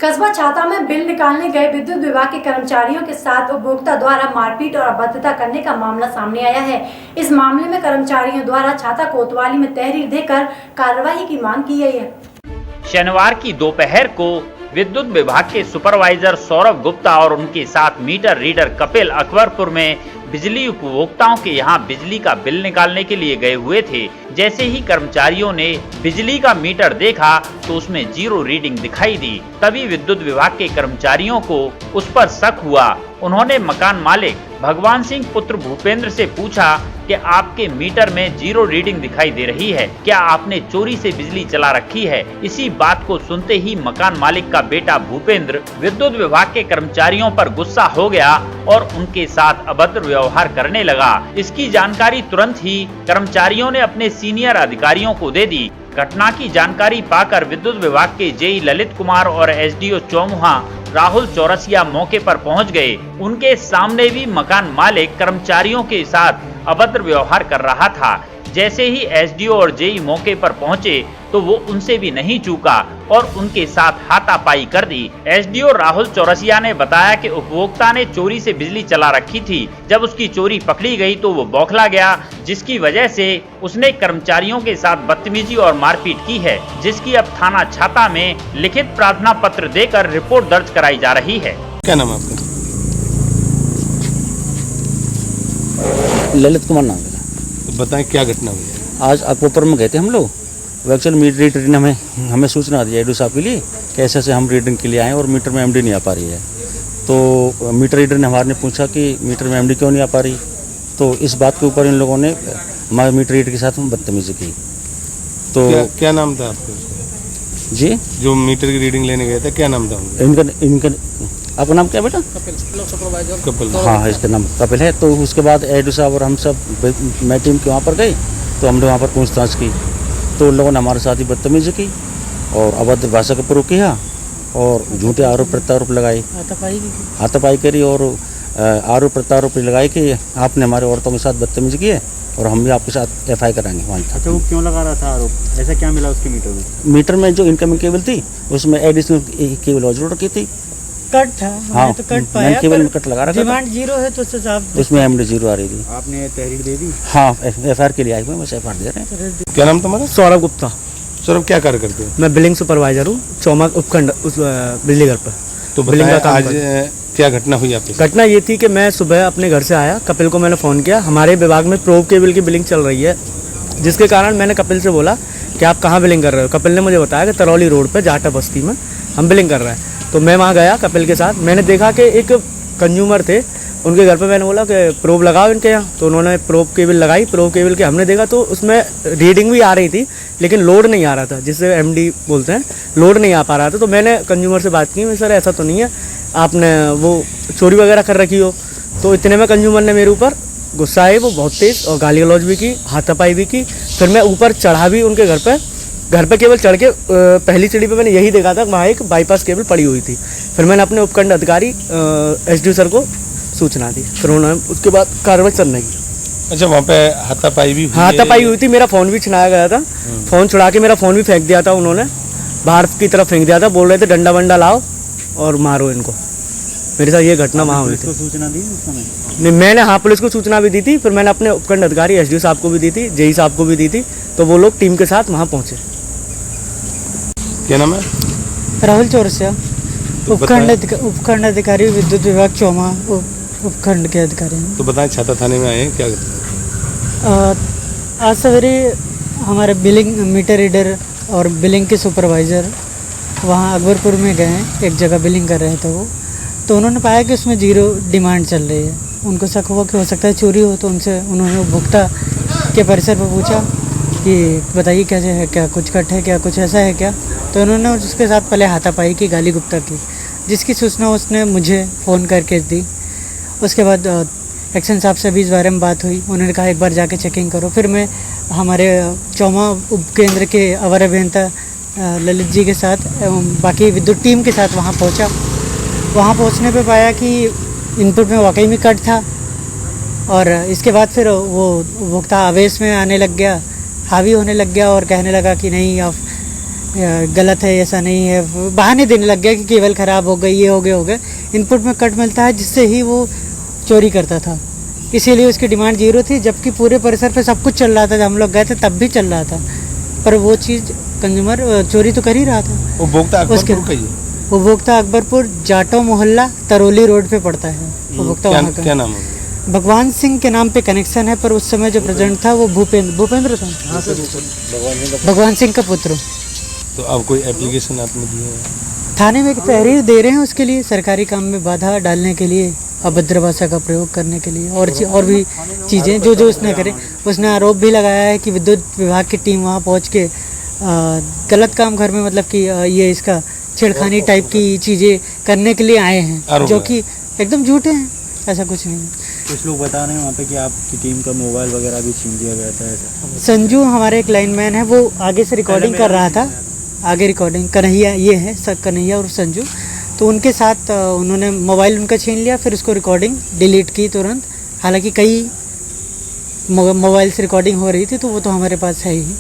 कस्बा छाता में बिल निकालने गए विद्युत विभाग के कर्मचारियों के साथ उपभोक्ता द्वारा मारपीट और अभद्रता करने का मामला सामने आया है। इस मामले में कर्मचारियों द्वारा छाता कोतवाली में तहरीर देकर कार्रवाई की मांग की गई है। शनिवार की दोपहर को विद्युत विभाग के सुपरवाइजर सौरभ गुप्ता और उनके साथ मीटर रीडर कपिल अकबरपुर में बिजली उपभोक्ताओं के यहां बिजली का बिल निकालने के लिए गए हुए थे। जैसे ही कर्मचारियों ने बिजली का मीटर देखा तो उसमें 0 रीडिंग दिखाई दी। तभी विद्युत विभाग के कर्मचारियों को उस पर शक हुआ। उन्होंने मकान मालिक भगवान सिंह पुत्र भूपेंद्र से पूछा कि आपके मीटर में 0 रीडिंग दिखाई दे रही है, क्या आपने चोरी से बिजली चला रखी है? इसी बात को सुनते ही मकान मालिक का बेटा भूपेंद्र विद्युत विभाग के कर्मचारियों पर गुस्सा हो गया और उनके साथ अभद्र व्यवहार करने लगा। इसकी जानकारी तुरंत ही कर्मचारियों ने अपने सीनियर अधिकारियों को दे दी। घटना की जानकारी पाकर विद्युत विभाग के जेई ललित कुमार और एसडीओ चौमुहा राहुल चौरसिया मौके पर पहुंच गए। उनके सामने भी मकान मालिक कर्मचारियों के साथ अभद्र व्यवहार कर रहा था। जैसे ही एसडीओ और जेई मौके पर पहुंचे तो वो उनसे भी नहीं चूका और उनके साथ हाथापाई कर दी। एसडीओ राहुल चौरसिया ने बताया कि उपभोक्ता ने चोरी से बिजली चला रखी थी। जब उसकी चोरी पकड़ी गई तो वो बौखला गया, जिसकी वजह से उसने कर्मचारियों के साथ बदतमीजी और मारपीट की है, जिसकी अब थाना छाता में लिखित प्रार्थना पत्र देकर रिपोर्ट दर्ज कराई जा रही है। क्या नाम है आपका? ललित कुमार नाम है। तो बताएं क्या घटना हुई है? आज अकबरपुर में गए थे हम लोग। वो एक्चुअल मीटर रीडर ने हमें सूचना दी एडू साहब के लिए कि ऐसे हम रीडिंग के लिए आए और मीटर में एमडी नहीं आ पा रही है। तो मीटर रीडर ने हमारे पूछा कि मीटर में एमडी क्यों नहीं आ पा रही। तो इस बात के ऊपर इन लोगों ने हमारे मीटर रीडर के साथ बदतमीजी की। तो क्या नाम था आपका? जी, जो मीटर की रीडिंग लेने गए थे क्या नाम था इनका आपका नाम क्या बेटा? कपिल। हाँ, इसका नाम कपिल है। तो उसके बाद एडू साहब और हम सब मैं टीम के वहाँ पर गई तो हमने वहाँ पर पूछताछ की तो उन लोगों ने हमारे साथ ही बदतमीजी की और अभद्र भाषा का प्रयोग किया और झूठे आरोप प्रत्यारोप लगाए, हाथापाई करी और आरोप प्रत्यारोप लगाए कि आपने हमारे औरतों के साथ बदतमीजी की है और हम भी आपके साथ एफआई कराएंगे वहाँ। अच्छा, वो क्यों लगा रहा था आरोप? ऐसा क्या मिला उसके मीटर में? मीटर में जो इनकमिंग केबल थी उसमें एडिशनल केबल और जोड़ रखी थी। कट था। हाँ, तो कट पाया केबल में कट लगा रखा था। डिमांड 0 है तो साहब उसमें एमडी 0 आ रही थी। आपने तहरीर दे दी? हाँ, एफआईआर के लिए आए हुए, बस एफआईआर दे रहे हैं। क्या नाम तुम्हारा? सौरभ गुप्ता। सौरभ, क्या कार्य करते हो? मैं बिलिंग सुपरवाइजर हूँ, चौमा उपखंड उस बिजली घर पर। तो बिलिंग का काम आज क्या घटना हुई आपके साथ? घटना ये थी कि मैं सुबह अपने घर से आया, कपिल को मैंने फ़ोन किया। हमारे विभाग में प्रोब केबल की बिलिंग चल रही है, जिसके कारण मैंने कपिल से बोला कि आप कहाँ बिलिंग कर रहे हो। कपिल ने मुझे बताया कि तरौली रोड पे जाटा बस्ती में हम बिलिंग कर रहे हैं। तो मैं वहाँ गया कपिल के साथ। मैंने देखा कि एक कंज्यूमर थे, उनके घर पे मैंने बोला कि प्रोब लगाओ इनके यहाँ। तो उन्होंने प्रोब केबल लगाई। प्रोब केबल के हमने देखा तो उसमें रीडिंग भी आ रही थी लेकिन लोड नहीं आ रहा था, जिससे एमडी बोलते हैं, लोड नहीं आ पा रहा था। तो मैंने कंज्यूमर से बात की, मैं सर ऐसा तो नहीं है आपने वो चोरी वगैरह कर रखी हो। तो इतने में कंज्यूमर ने मेरे ऊपर गुस्सा है वो बहुत तेज़ और गाली गलौज भी की, हाथापाई भी की। फिर मैं ऊपर चढ़ा भी उनके घर पे केबल चढ़ के पहली सीढ़ी पे मैंने यही देखा था वहाँ एक बाईपास केबल पड़ी हुई थी। फिर मैंने अपने उपखंड अधिकारी एसडीओ सर को सूचना दी। फिर उन्होंने उसके बाद कार्रवाई चलने की। अच्छा, वहाँ पे हाथापाई भी हुई? हाथापाई हुई थी। मेरा फ़ोन भी छिनाया गया था। फ़ोन छुड़ा के मेरा फ़ोन भी फेंक दिया था उन्होंने, बाहर की तरफ फेंक दिया था। बोल रहे थे डंडा वंडा लाओ और मारो इनको। मेरे साथ ये घटना वहाँ हुई थी। सूचना दी उस समय? नहीं, मैंने हाँ पुलिस को सूचना भी दी थी। फिर मैंने अपने उपखंड अधिकारी एसडीओ साहब को भी दी थी, जेई साहब को भी दी थी। तो वो लोग टीम के साथ वहाँ पहुँचे। क्या नाम है? राहुल चौरसिया, उपखंड अधिकारी विद्युत विभाग चौमा उपखंड के अधिकारी हैं। तो बताएं, छाता थाने में आए हैं, क्या आज सवेरे हमारे बिलिंग मीटर रीडर और बिलिंग के सुपरवाइज़र वहाँ अकबरपुर में गए हैं, एक जगह बिलिंग कर रहे थे वो। तो उन्होंने पाया कि उसमें 0 डिमांड चल रही है। उनको शक हुआ कि हो सकता है चोरी हो। तो उनसे उन्होंने उपभोक्ता के परिसर पर पूछा कि बताइए क्या है, क्या कुछ कट है, क्या कुछ ऐसा है क्या। तो उन्होंने उसके साथ पहले हाथापाई की, गाली गुप्ता की, जिसकी सूचना उसने मुझे फ़ोन करके दी। उसके बाद एक्शन साहब से भी इस बारे में बात हुई। उन्होंने कहा एक बार जाके चेकिंग करो। फिर मैं हमारे चौमा उपकेंद्र के अवर अभियंता ललित जी के साथ एवं बाकी विद्युत टीम के साथ वहाँ पहुँचा। वहाँ पहुँचने पे पाया कि इनपुट में वाकई में कट था और इसके बाद फिर वो उपभोक्ता आवेश में आने लग गया, हावी होने लग गया और कहने लगा कि नहीं आप गलत है, ऐसा नहीं है, बहाने देने लग गया कि केबल ख़राब हो गई, ये हो गया। इनपुट में कट मिलता है जिससे ही वो चोरी करता था, इसीलिए उसकी डिमांड 0 थी, जबकि पूरे परिसर पे सब कुछ चल रहा था। जब हम लोग गए थे तब भी चल रहा था, पर वो चीज़ कंज्यूमर चोरी तो कर ही रहा था। उपभोक्ता अकबरपुर का ही है? उपभोक्ता अकबरपुर जाटो मोहल्ला तरौली रोड पे पड़ता है उपभोक्ता। वहाँ का क्या नाम है? भगवान सिंह के नाम पे कनेक्शन है, पर उस समय जो प्रेसिडेंट था वो भूपेंद्र था। भगवान सिंह का पुत्र। तो अब कोई एप्लीकेशन आपने दी है? थाने में एक तहरीर दे रहे हैं उसके लिए, सरकारी काम में बाधा डालने के लिए, अभद्र भाषा का प्रयोग करने के लिए, और भी चीज़ें जो उसने करे। उसने आरोप भी लगाया है कि विद्युत विभाग की टीम वहाँ पहुँच के गलत काम घर में, मतलब कि ये इसका छेड़खानी टाइप की चीज़ें करने के लिए आए हैं, जो कि एकदम झूठे हैं, ऐसा कुछ नहीं है। कुछ लोग बता रहे हैं वहाँ पे कि आपकी टीम का मोबाइल वगैरह भी छीन लिया गया था ऐसा। संजू हमारे एक लाइनमैन है, वो आगे से रिकॉर्डिंग कर रहा था, आगे रिकॉर्डिंग कन्हैया, ये है कन्हैया और संजू, तो उनके साथ उन्होंने मोबाइल उनका छीन लिया, फिर उसको रिकॉर्डिंग डिलीट की तुरंत। हालांकि कई मोबाइल से रिकॉर्डिंग हो रही थी, तो वो तो हमारे पास है ही।